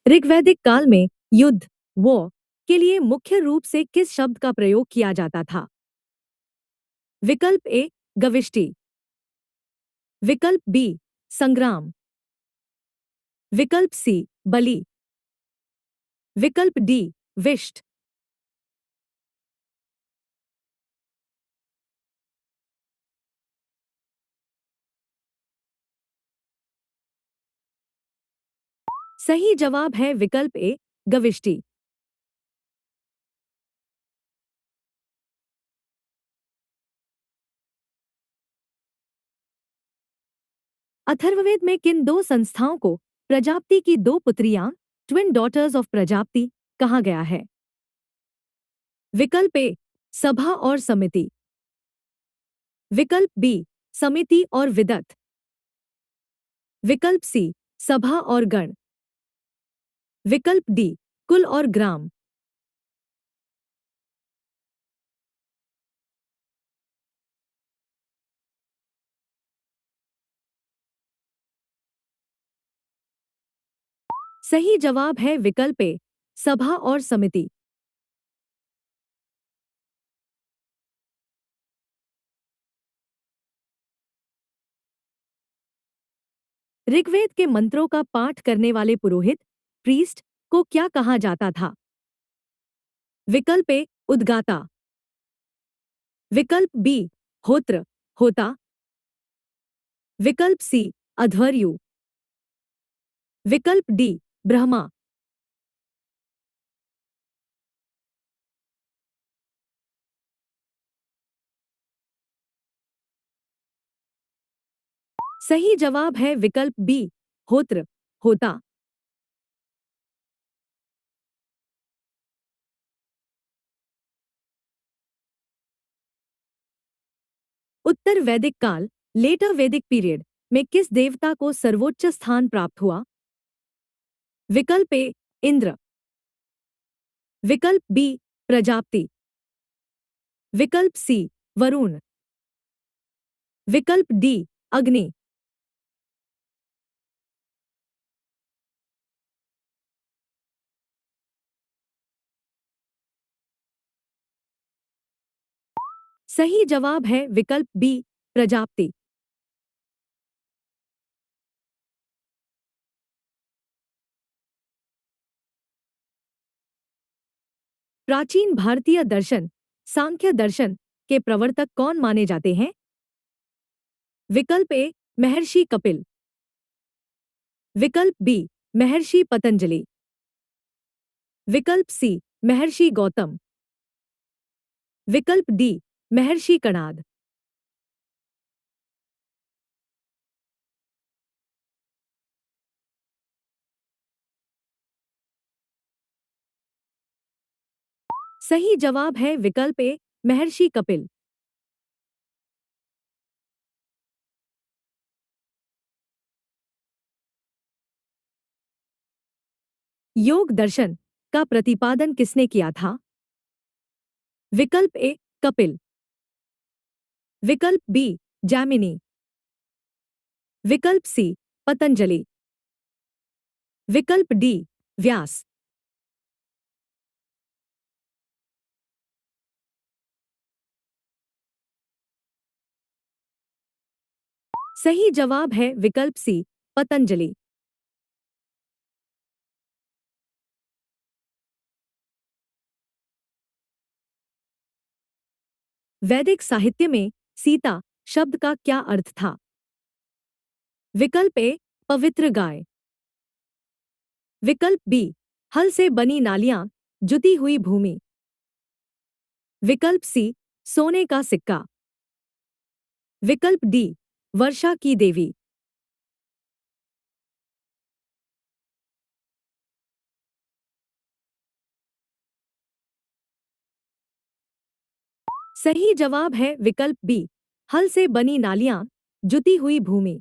ऋग्वैदिक काल में युद्ध वॉर के लिए मुख्य रूप से किस शब्द का प्रयोग किया जाता था? विकल्प ए गविष्टि, विकल्प बी संग्राम, विकल्प सी बलि, विकल्प डी विष्ट। सही जवाब है विकल्प ए गविष्टि। अथर्ववेद में किन दो संस्थाओं को प्रजापति की दो पुत्रियां ट्विन डॉटर्स ऑफ प्रजापति कहा गया है? विकल्प ए सभा और समिति, विकल्प बी समिति और विदत, विकल्प सी सभा और गण, विकल्प डी कुल और ग्राम। सही जवाब है विकल्प ए सभा और समिति। ऋग्वेद के मंत्रों का पाठ करने वाले पुरोहित प्रीस्ट को क्या कहा जाता था? विकल्प ए उद्गाता, विकल्प बी होत्र होता, विकल्प सी अध्वर्यु, विकल्प डी ब्रह्मा। सही जवाब है विकल्प बी होत्र होता। उत्तर वैदिक काल लेटर वैदिक पीरियड में किस देवता को सर्वोच्च स्थान प्राप्त हुआ? विकल्प ए इंद्र, विकल्प बी प्रजापति, विकल्प सी वरुण, विकल्प डी अग्नि। सही जवाब है विकल्प बी प्रजापति। प्राचीन भारतीय दर्शन सांख्य दर्शन के प्रवर्तक कौन माने जाते हैं? विकल्प ए महर्षि कपिल, विकल्प बी महर्षि पतंजलि, विकल्प सी महर्षि गौतम, विकल्प डी महर्षि कणाद। सही जवाब है विकल्प ए महर्षि कपिल। योग दर्शन का प्रतिपादन किसने किया था? विकल्प ए कपिल, विकल्प बी जैमिनी, विकल्प सी पतंजलि, विकल्प डी व्यास। सही जवाब है विकल्प सी पतंजलि। वैदिक साहित्य में सीता शब्द का क्या अर्थ था? विकल्प ए पवित्र गाय, विकल्प बी हल से बनी नालियां जुती हुई भूमि, विकल्प सी सोने का सिक्का, विकल्प डी वर्षा की देवी। सही जवाब है विकल्प बी हल से बनी नालियां जुती हुई भूमि।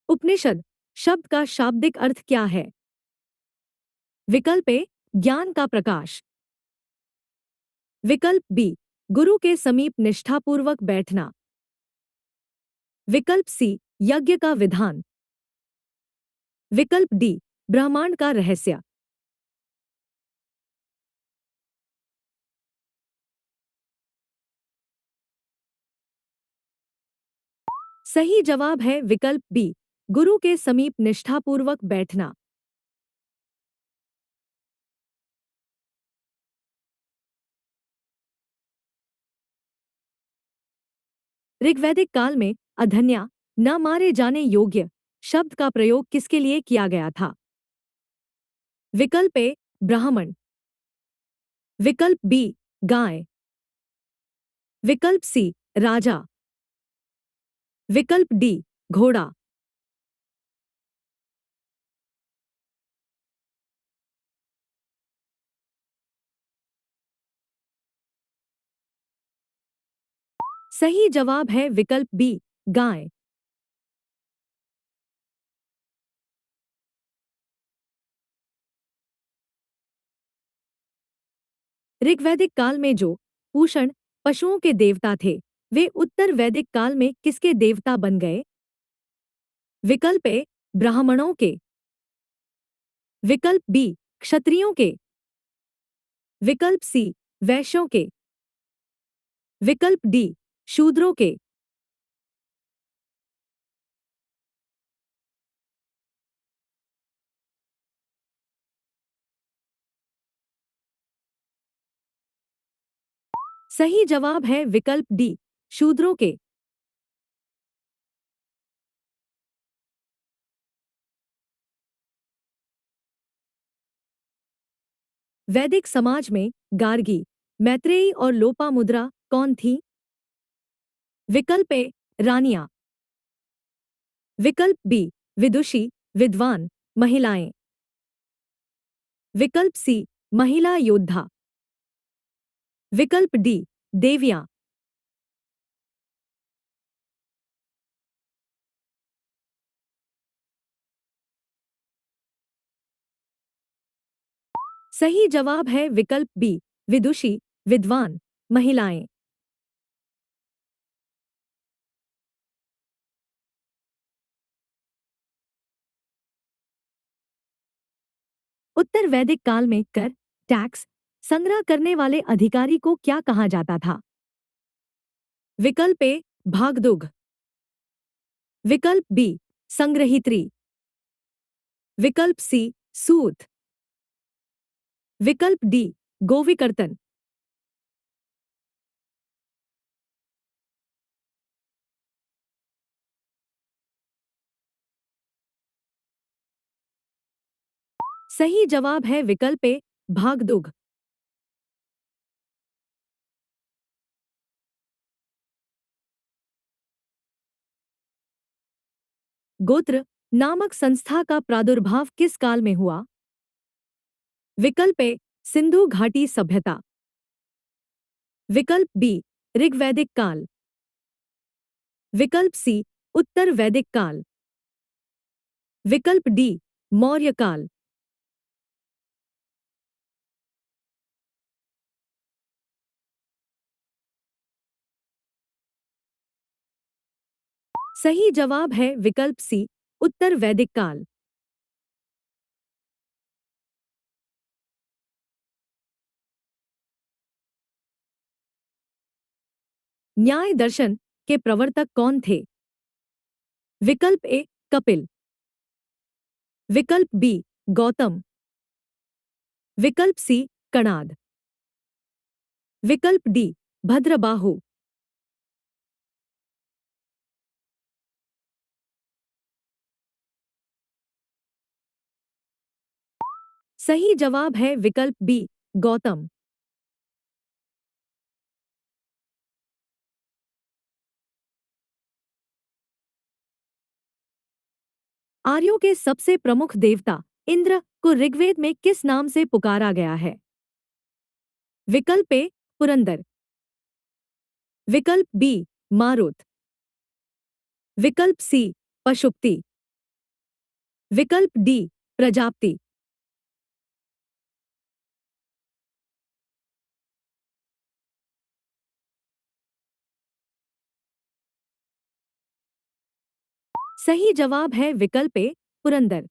उपनिषद शब्द का शाब्दिक अर्थ क्या है? विकल्प ए ज्ञान का प्रकाश, विकल्प बी गुरु के समीप निष्ठापूर्वक बैठना। विकल्प सी, यज्ञ का विधान। विकल्प डी, ब्रह्मांड का रहस्य। सही जवाब है विकल्प बी, गुरु के समीप निष्ठापूर्वक बैठना। ऋग्वैदिक काल में अधन्या, न मारे जाने योग्य शब्द का प्रयोग किसके लिए किया गया था? विकल्प ए, ब्राह्मण। विकल्प बी, गाय। विकल्प सी, राजा। विकल्प डी, घोड़ा। सही जवाब है विकल्प बी, गाय। ऋग्वैदिक काल में जो पूषण पशुओं के देवता थे, वे उत्तर वैदिक काल में किसके देवता बन गए? विकल्प ए, ब्राह्मणों के। विकल्प बी, क्षत्रियों के। विकल्प सी, वैश्यों के। विकल्प डी, शूद्रों के। सही जवाब है विकल्प डी, शूद्रों के। वैदिक समाज में गार्गी, मैत्रेयी और लोपामुद्रा कौन थी? विकल्प ए, रानियां। विकल्प बी, विदुषी, विद्वान, महिलाएं। विकल्प सी, महिला योद्धा। विकल्प डी, देवियां। सही जवाब है विकल्प बी, विदुषी, विद्वान, महिलाएं। उत्तर वैदिक काल में कर, टैक्स संग्रह करने वाले अधिकारी को क्या कहा जाता था? विकल्प ए, भागदुग। विकल्प बी, संग्रहित्री। विकल्प सी, सूत। विकल्प डी, गोविकर्तन। सही जवाब है विकल्प ए, भागदुग। गोत्र नामक संस्था का प्रादुर्भाव किस काल में हुआ? विकल्प ए, सिंधु घाटी सभ्यता। विकल्प बी, ऋग्वैदिक काल। विकल्प सी, उत्तर वैदिक काल। विकल्प डी, मौर्य काल। सही जवाब है विकल्प सी, उत्तर वैदिक काल। न्याय दर्शन के प्रवर्तक कौन थे? विकल्प ए, कपिल। विकल्प बी, गौतम। विकल्प सी, कणाद। विकल्प डी, भद्रबाहु। सही जवाब है विकल्प बी, गौतम। आर्यों के सबसे प्रमुख देवता इंद्र को ऋग्वेद में किस नाम से पुकारा गया है? विकल्प ए, पुरंदर। विकल्प बी, मारुत। विकल्प सी, पशुपति। विकल्प डी, प्रजापति। सही जवाब है विकल्प ए पुरंदर।